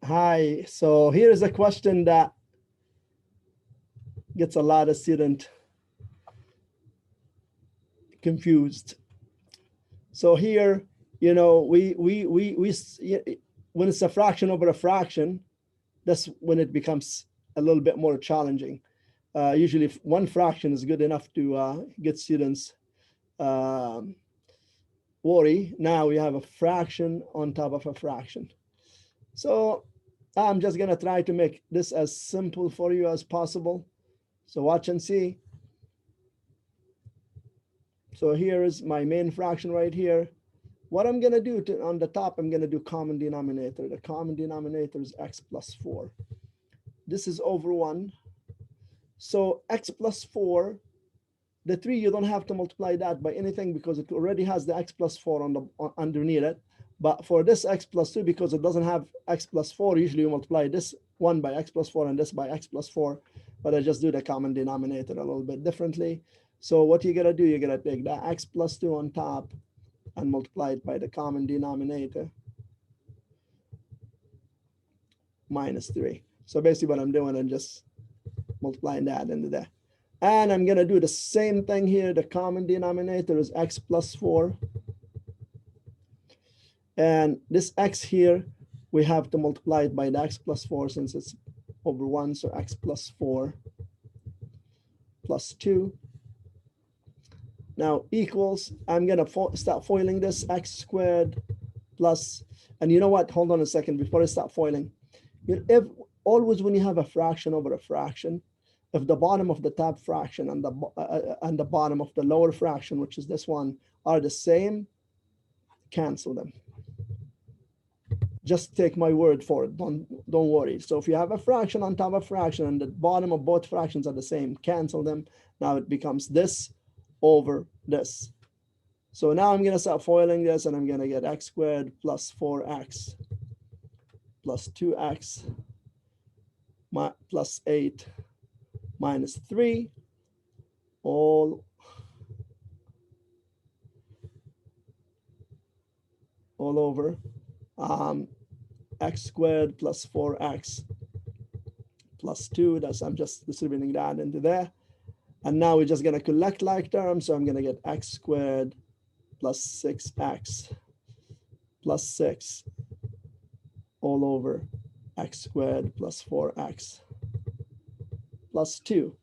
Hi, so here's a question that gets a lot of students confused. So here, you know, when it's a fraction over a fraction, that's when it becomes a little bit more challenging. Usually one fraction is good enough to get students worry. Now we have a fraction on top of a fraction. So I'm just gonna try to make this as simple for you as possible. So watch and see. So here is my main fraction right here. What I'm gonna do on the top, I'm gonna do common denominator. The common denominator is x plus 4. This is over 1. So x plus 4, the 3, you don't have to multiply that by anything because it already has the x plus 4 underneath it. But for this x plus 2, because it doesn't have x plus 4, usually you multiply this one by x plus 4 and this by x plus 4. But I just do the common denominator a little bit differently. So what you're gonna do, you're gonna take the x plus 2 on top and multiply it by the common denominator minus 3. So basically what I'm doing, I'm just multiplying that into there. And I'm gonna do the same thing here. The common denominator is x plus 4. And this x here, we have to multiply it by the x plus 4 since it's over 1. So x plus 4 plus 2. Now equals, I'm gonna start foiling this, x squared plus, and you know what, hold on a second before I start foiling. If always when you have a fraction over a fraction, if the bottom of the top fraction and the bottom of the lower fraction, which is this one, are the same, cancel them. Just take my word for it, don't worry. So if you have a fraction on top of a fraction and the bottom of both fractions are the same, cancel them. Now it becomes this over this. So now I'm gonna start foiling this and I'm gonna get x squared plus 4x plus 2x plus 8 minus 3 all over x squared plus 4x plus 2. That's, I'm just distributing that into there. And now we're just gonna collect like terms. So I'm gonna get x squared plus 6x plus 6 all over x squared plus 4x plus 2.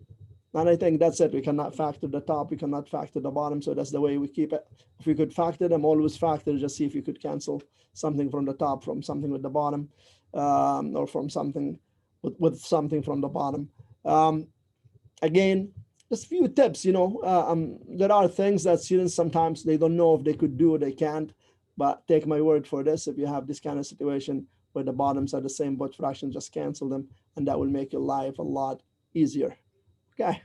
And I think that's it. We cannot factor the top, we cannot factor the bottom. So that's the way we keep it. If we could factor them, always factor, just see if you could cancel something from the top from something with the bottom, or from something with something from the bottom. Again, just a few tips, you know, there are things that students sometimes they don't know if they could do or they can't, but take my word for this. If you have this kind of situation where the bottoms are the same, but fractions, just cancel them, and that will make your life a lot easier. Okay.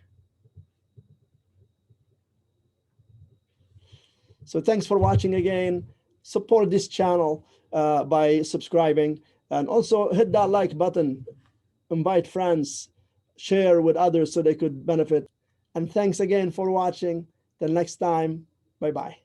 So thanks for watching again. Support this channel by subscribing, and also hit that like button, invite friends, share with others so they could benefit. And thanks again for watching. Till next time, bye-bye.